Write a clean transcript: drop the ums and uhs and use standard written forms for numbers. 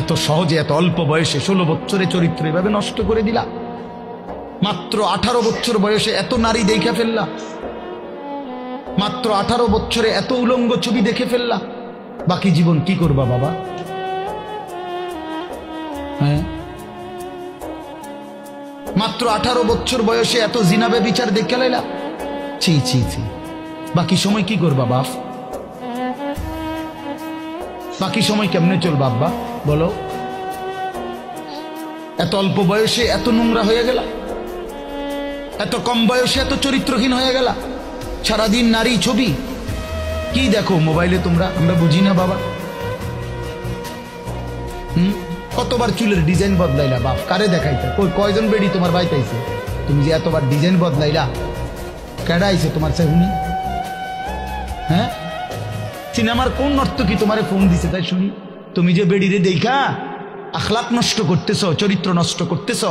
এত সহজে এত অল্প বয়সে 16 বছরে চরিত্র এভাবে নষ্ট করে দিলা। মাত্র 18 বছর বয়সে এত নারী দেখে ফেললা, মাত্র 18 বছরে এত উলঙ্গ ছবি দেখে ফেললা। বাকি জীবন কি করবা বাবা? হ্যাঁ, মাত্র 18 বছর বয়সে এত জিনাবে বিচার দেখে লাইলা। ছি ছি ছি। বাকি সময় কি করবা বাপ? বাকি সময় কেমনে চলবা আব্বা বলো? এত অল্প বয়সে এত নোংরা হয়ে গেলা, এত কম বয়সে এত চরিত্রহীন হয়ে গেলা। সারাদিন নারী ছবি কি দেখো মোবাইলে তোমরা, আমরা বুঝি না বাবা। কতবার চুলের ডিজাইন বদলাইলা বাপ? কারে দেখাইতে? কয়জন বেড়ি তোমার বাইতাইছে? তুমি যে এতবার ডিজাইন বদলাইলা, কেডা আইছে তোমার চাহুনি? হ্যাঁ, সিনেমার কোন নর্তকী তোমারে ফোন দিছে তাই শুনি? তুমি যে বেড়িরে দেখা আখলাক নষ্ট করতেছ, চরিত্র নষ্ট করতেছ।